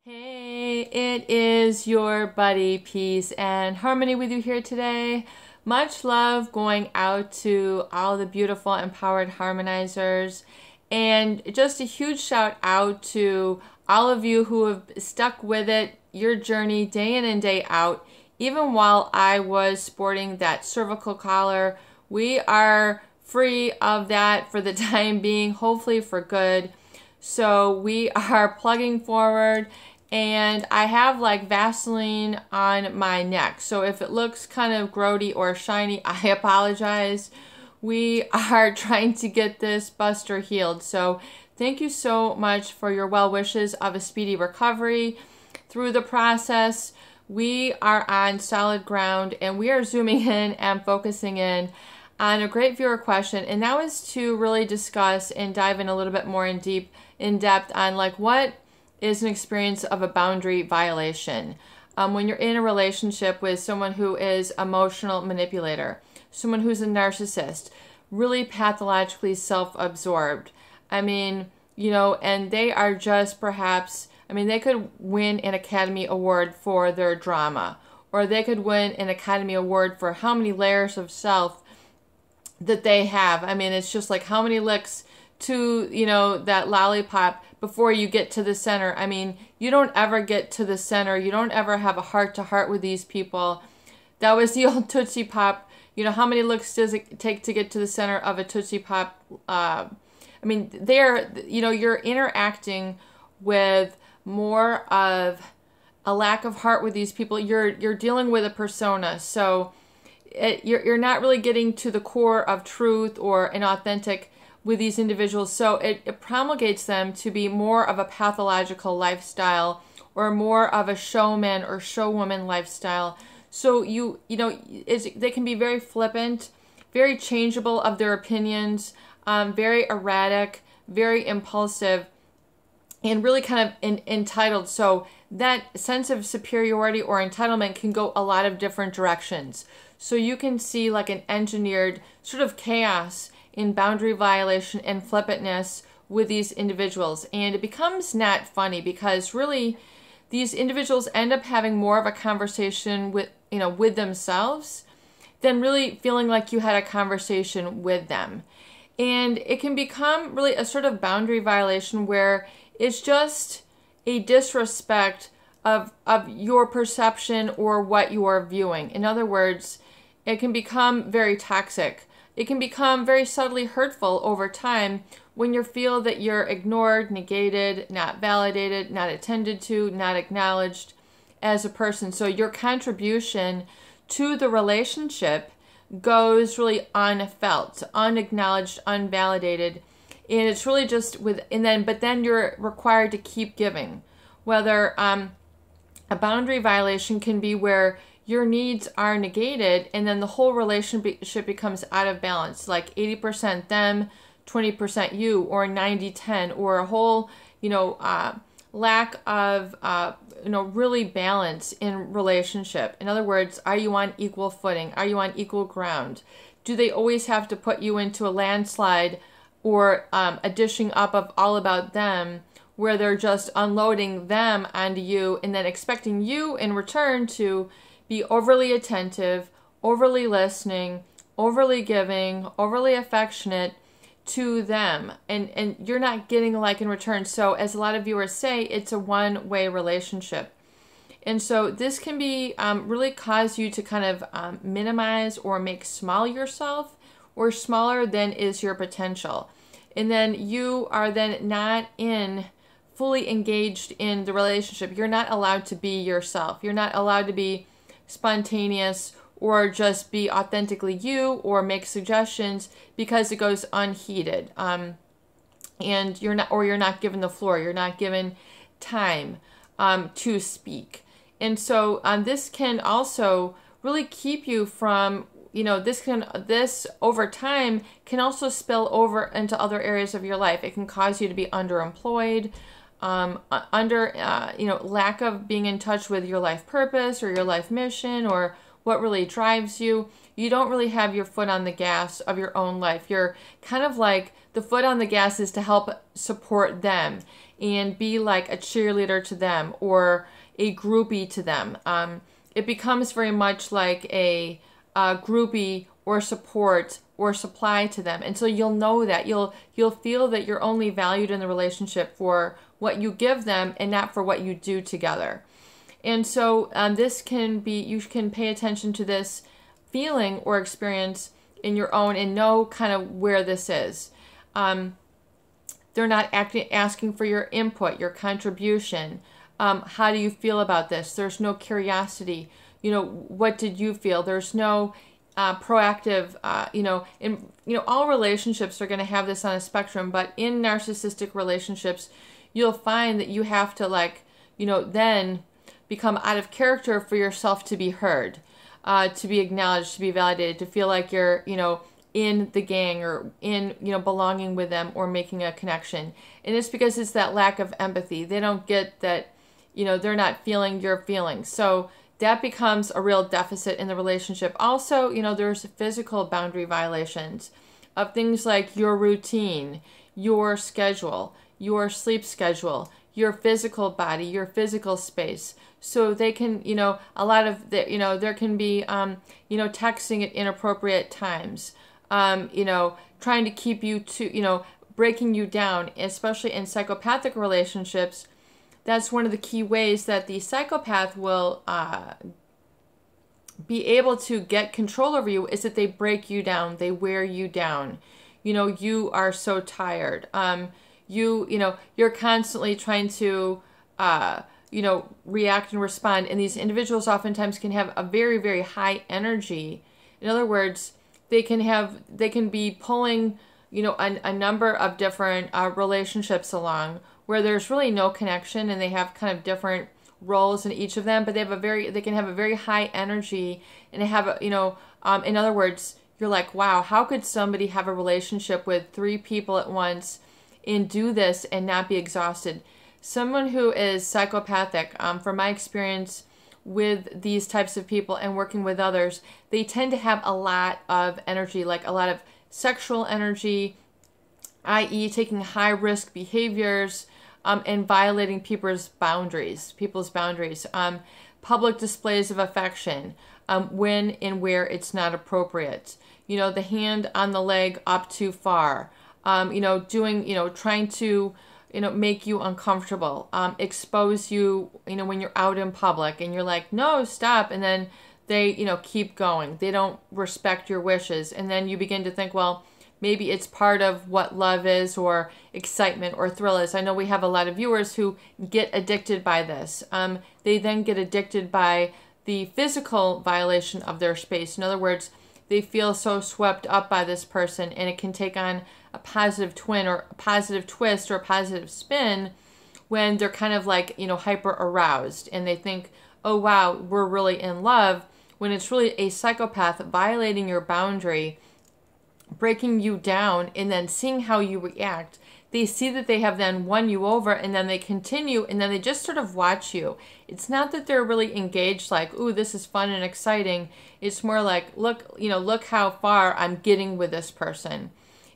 Hey, it is your buddy, Peace and Harmony with you here today. Much love going out to all the beautiful empowered harmonizers, and just a huge shout out to all of you who have stuck with it, your journey day in and day out. Even while I was sporting that cervical collar, we are free of that for the time being, hopefully for good. So we are plugging forward, and I have like Vaseline on my neck. So if it looks kind of grody or shiny, I apologize. We are trying to get this buster healed. So thank you so much for your well wishes of a speedy recovery through the process. We are on solid ground, and we are zooming in and focusing in on a great viewer question, and that was to really discuss and dive in a little bit more in depth on like what is an experience of a boundary violation. When you're in a relationship with someone who is emotional manipulator, someone who's a narcissist, really pathologically self-absorbed. I mean, you know, and they are just perhaps, I mean, they could win an Academy Award for their drama, or they could win an Academy Award for how many layers of self that they have. I mean, it's just like how many licks to, you know, that lollipop before you get to the center. I mean, you don't ever get to the center. You don't ever have a heart-to-heart with these people. That was the old Tootsie Pop. You know, how many licks does it take to get to the center of a Tootsie Pop? I mean, you know, you're interacting with more of a lack of heart with these people. You're dealing with a persona. So you're not really getting to the core of truth or an authentic with these individuals. So it promulgates them to be more of a pathological lifestyle, or more of a showman or showwoman lifestyle. So you know, they can be very flippant, very changeable of their opinions, very erratic, very impulsive, and really kind of entitled. So that sense of superiority or entitlement can go a lot of different directions. So you can see like an engineered sort of chaos in boundary violation and flippantness with these individuals. And it becomes not funny, because really these individuals end up having more of a conversation with, you know, with themselves than really feeling like you had a conversation with them. And it can become really a sort of boundary violation where it's just a disrespect of your perception or what you are viewing. In other words, it can become very toxic. It can become very subtly hurtful over time when you feel that you're ignored, negated, not validated, not attended to, not acknowledged as a person. So your contribution to the relationship goes really unfelt, unacknowledged, unvalidated. And it's really just but then you're required to keep giving. Whether a boundary violation can be where your needs are negated, and then the whole relationship becomes out of balance, like 80% them, 20% you, or 90-10, or a whole, you know, lack of, you know, really balance in relationship. In other words, are you on equal footing? Are you on equal ground? Do they always have to put you into a landslide, or a dishing up of all about them, where they're just unloading them onto you and then expecting you in return to be overly attentive, overly listening, overly giving, overly affectionate to them, and you're not getting like in return. So as a lot of viewers say, it's a one-way relationship. And so this can be really cause you to kind of minimize or make small yourself, or smaller than is your potential. And then you are then not fully engaged in the relationship. You're not allowed to be yourself. You're not allowed to be spontaneous or just be authentically you or make suggestions, because it goes unheeded. And you're not given the floor. You're not given time to speak. And so this can also really keep you from, you know, this over time can also spill over into other areas of your life. It can cause you to be underemployed, you know, lack of being in touch with your life purpose or your life mission or what really drives you. You don't really have your foot on the gas of your own life. You're kind of like the foot on the gas is to help support them. and be like a cheerleader to them or a groupie to them. It becomes very much like a groupie or support or supply to them. And so you'll know that. You'll feel that you're only valued in the relationship for what you give them and not for what you do together. And so this can be, you can pay attention to this feeling or experience in your own and know kind of where this is. They're not asking for your input, your contribution. How do you feel about this? There's no curiosity. What did you feel? There's no proactive, all relationships are going to have this on a spectrum, but in narcissistic relationships, you'll find that you have to then become out of character for yourself to be heard, to be acknowledged, to be validated, to feel like you're, in the gang or in, belonging with them or making a connection. And it's because it's that lack of empathy. They don't get that, they're not feeling your feelings. So that becomes a real deficit in the relationship. Also, there's physical boundary violations of things like your routine, your schedule, your sleep schedule, your physical body, your physical space. So they can, a lot of the, there can be, texting at inappropriate times, trying to keep you to, breaking you down, especially in psychopathic relationships. That's one of the key ways that the psychopath will be able to get control over you is that they break you down. They wear you down. You are so tired. You're constantly trying to, react and respond. And these individuals oftentimes can have a very, very high energy. In other words, they can be pulling, a number of different relationships along where there's really no connection and they have kind of different roles in each of them, but they can have a very high energy and they have, in other words, you're like, wow, how could somebody have a relationship with 3 people at once and do this and not be exhausted? Someone who is psychopathic, from my experience with these types of people and working with others, they tend to have a lot of energy, like a lot of sexual energy, i.e. taking high risk behaviors, and violating people's boundaries, public displays of affection, when and where it's not appropriate. The hand on the leg up too far, trying to, make you uncomfortable, expose you, when you're out in public and you're like, no, stop. And then they, keep going. They don't respect your wishes. And then you begin to think, well, maybe it's part of what love is or excitement or thrill is. I know we have a lot of viewers who get addicted by this. They then get addicted by the physical violation of their space. In other words, they feel so swept up by this person and it can take on a positive twin or a positive twist or a positive spin when they're kind of like, hyper aroused and they think, oh, wow, we're really in love, when it's really a psychopath violating your boundary, breaking you down, and then seeing how you react. They see that they have then won you over, and then they continue, and then they just sort of watch you. It's not that they're really engaged, like, ooh, this is fun and exciting. It's more like, look how far I'm getting with this person.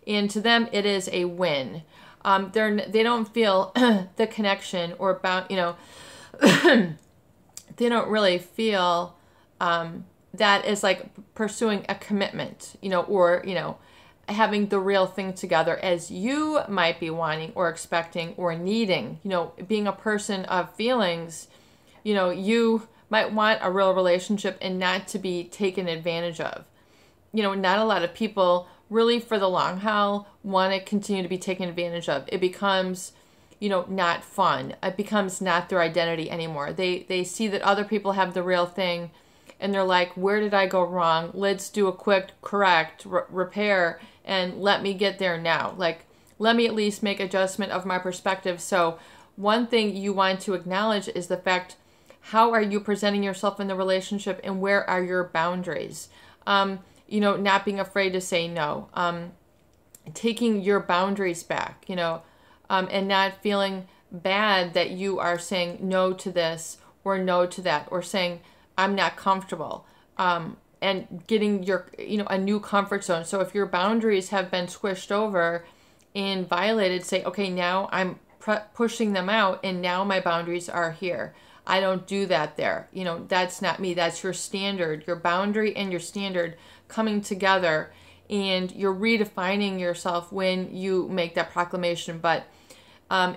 And to them, it is a win. They don't feel the connection or about, they don't really feel that is like pursuing a commitment, or, having the real thing together as you might be wanting or expecting or needing. Being a person of feelings, you might want a real relationship and not to be taken advantage of. Not a lot of people really for the long haul want to continue to be taken advantage of. It becomes, not fun. It becomes not their identity anymore. They see that other people have the real thing and they're like, where did I go wrong? Let's do a quick correct repair and let me get there now. Like, let me at least make adjustment of my perspective. So one thing you want to acknowledge is the fact, how are you presenting yourself in the relationship and where are your boundaries? Not being afraid to say no, taking your boundaries back, and not feeling bad that you are saying no to this or no to that, or saying, I'm not comfortable, and getting your, a new comfort zone. So if your boundaries have been squished over and violated, say, okay, now I'm kept pushing them out, and now my boundaries are here. I don't do that there. You know, that's not me. That's your standard, your boundary and your standard coming together, and you're redefining yourself when you make that proclamation. But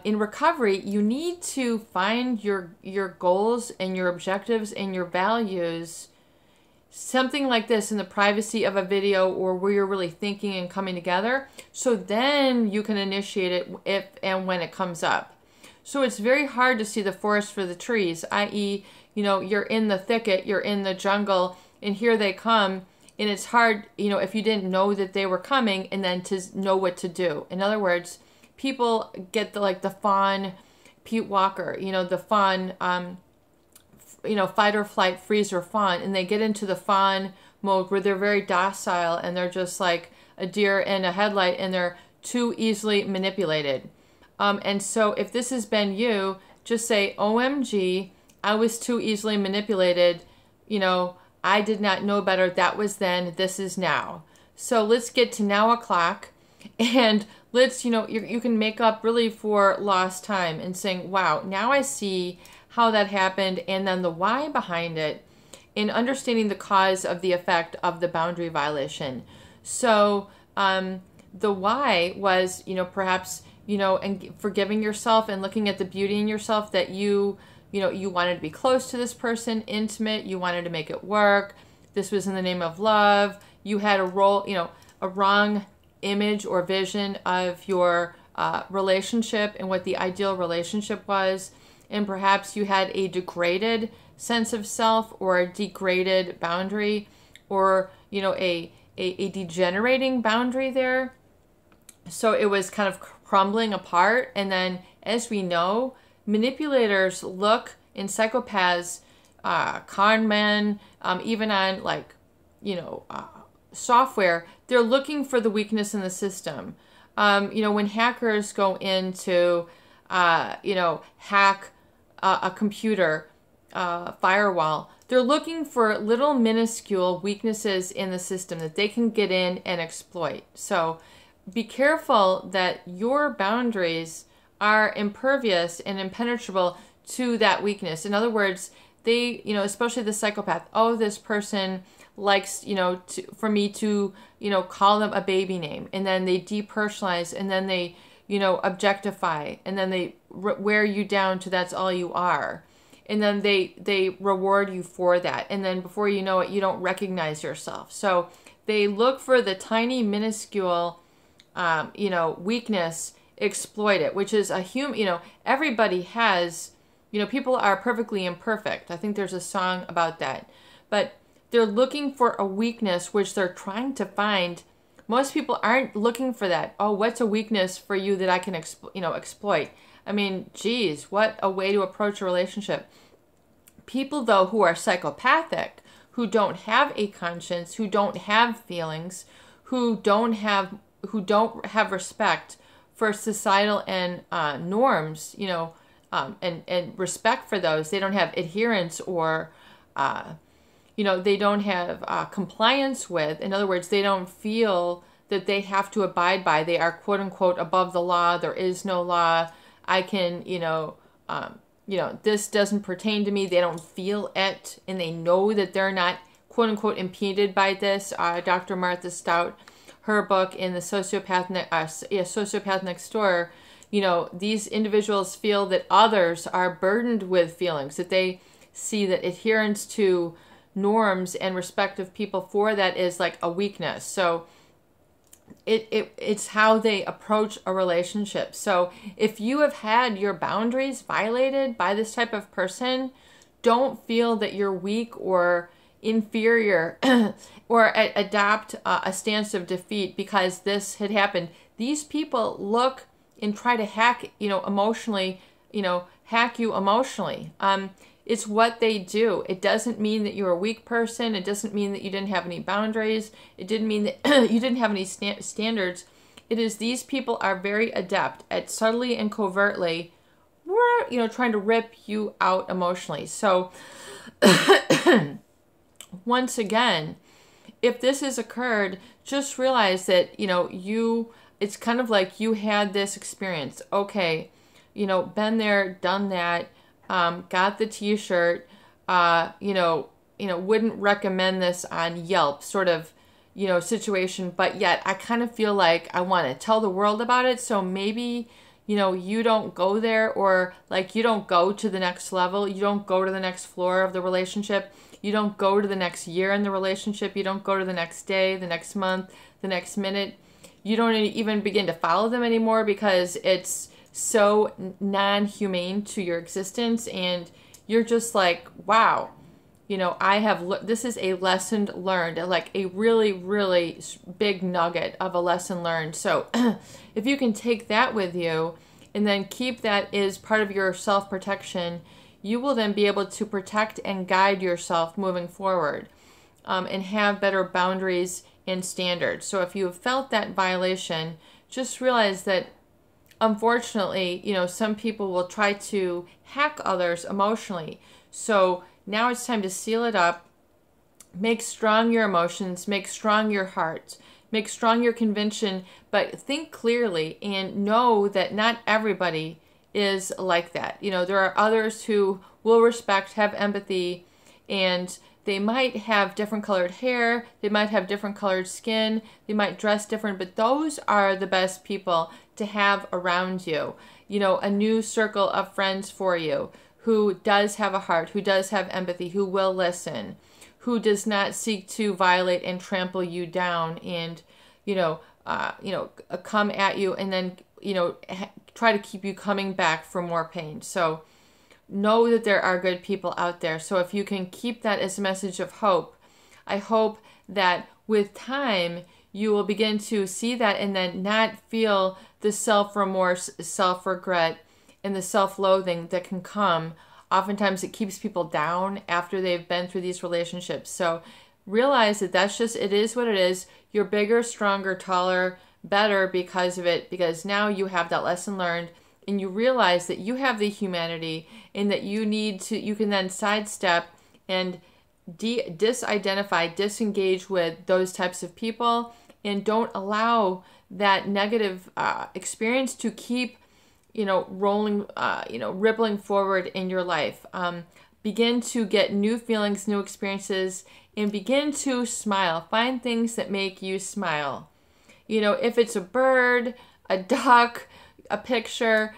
in recovery, you need to find your goals and your objectives and your values, something like this, in the privacy of a video or where you're really thinking and coming together. So then you can initiate it if and when it comes up. So it's very hard to see the forest for the trees, i.e., you know, you're in the thicket, you're in the jungle, and here they come. And it's hard, you know, if you didn't know that they were coming, and then to know what to do. In other words, people get the fawn, Pete Walker, you know, the fawn, you know, fight or flight, freeze or fawn, and they get into the fawn mode where they're very docile and they're just like a deer in a headlight, and they're too easily manipulated. And so if this has been you, just say, OMG, I was too easily manipulated. You know, I did not know better. That was then, this is now. So let's get to now o'clock, and let's, you know, you can make up really for lost time and saying, wow, now I see how that happened, and then the why behind it, in understanding the cause of the effect of the boundary violation. So the why was, you know, perhaps, you know, and forgiving yourself and looking at the beauty in yourself, that you know, you wanted to be close to this person, intimate, you wanted to make it work. This was in the name of love. You had a role, you know, a wrong image or vision of your relationship and what the ideal relationship was. And perhaps you had a degraded sense of self, or a degraded boundary, or, you know, a degenerating boundary there. So it was kind of crumbling apart. And then, as we know, manipulators look, in psychopaths, con men, even on, like, you know, software, they're looking for the weakness in the system. You know, when hackers go into, you know, hack a computer firewall, they're looking for little minuscule weaknesses in the system that they can get in and exploit. So be careful that your boundaries are impervious and impenetrable to that weakness. In other words, they, you know, especially the psychopath, oh, this person likes, you know, for me to, you know, call them a baby name, and then they depersonalize, and then they, you know, objectify, and then they wear you down to that's all you are. And then they reward you for that. And then before you know it, you don't recognize yourself. So they look for the tiny, minuscule, you know, weakness, exploit it, which is a human, you know, everybody has, you know, people are perfectly imperfect. I think there's a song about that. But they're looking for a weakness, which they're trying to find. Most people aren't looking for that. Oh, what's a weakness for you that I can, you know, exploit? I mean, geez, what a way to approach a relationship. People, though, who are psychopathic, who don't have a conscience, who don't have feelings, who don't have respect for societal and norms, you know, and respect for those. They don't have adherence, or, you know, they don't have compliance with. In other words, they don't feel that they have to abide by. They are, quote unquote, above the law. There is no law. I can, you know, this doesn't pertain to me. They don't feel it, and they know that they're not, quote unquote, impeded by this. Dr. Martha Stout, her book in the Sociopath Next Door, you know, these individuals feel that others are burdened with feelings, that they see that adherence to norms and respect of people for that is like a weakness. So it's how they approach a relationship. So if you have had your boundaries violated by this type of person, don't feel that you're weak or inferior or adopt a stance of defeat because this had happened. These people look and try to hack, you know, emotionally, you know, hack you emotionally. It's what they do. It doesn't mean that you're a weak person. It doesn't mean that you didn't have any boundaries. It didn't mean that you didn't have any standards. It is these people are very adept at subtly and covertly, you know, trying to rip you out emotionally. So once again, if this has occurred, just realize that, you know, it's kind of like you had this experience. Okay, been there, done that, got the t-shirt, wouldn't recommend this on Yelp sort of, situation, but yet I kind of feel like I want to tell the world about it. So maybe, you don't go there, or like you don't go to the next level. You don't go to the next floor of the relationship. You don't go to the next year in the relationship. You don't go to the next day, the next month, the next minute. You don't even begin to follow them anymore because it's so non-humane to your existence. And you're just like, wow, this is a lesson learned, like a really, really big nugget of a lesson learned. So if you can take that with you and then keep that as part of your self-protection, you will then be able to protect and guide yourself moving forward, and have better boundaries and standards. So if you have felt that violation, just realize that unfortunately, some people will try to hack others emotionally. So now it's time to seal it up, make strong your emotions, make strong your heart, make strong your conviction, but think clearly and know that not everybody is like that. There are others who will respect, have empathy, and they might have different colored hair, they might have different colored skin, they might dress different, but those are the best people to have around you. A new circle of friends for you who does have a heart, who does have empathy, who will listen, who does not seek to violate and trample you down and, come at you and then, try to keep you coming back for more pain. So know that there are good people out there. So if you can keep that as a message of hope, I hope that with time, you will begin to see that and then not feel the self-remorse, self-regret, and the self-loathing that can come. Oftentimes it keeps people down after they've been through these relationships. So realize that it is what it is. You're bigger, stronger, taller, better because of it, because now you have that lesson learned and you realize that you have the humanity and that you can then sidestep and disengage with those types of people, and don't allow that negative experience to keep rolling, rippling forward in your life. Begin to get new feelings, new experiences, and begin to smile. Find things that make you smile. If it's a bird, a duck, a picture,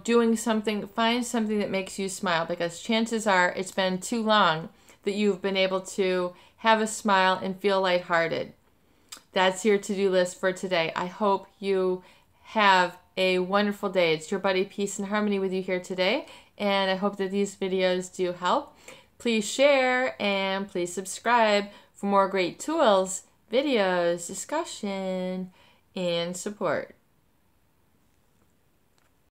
doing something, find something that makes you smile, because chances are it's been too long that you've been able to have a smile and feel lighthearted. That's your to-do list for today. I hope you have a wonderful day. It's your buddy Peace and Harmony with you here today, and I hope that these videos do help. Please share and please subscribe for more great tools, videos, discussion, and support.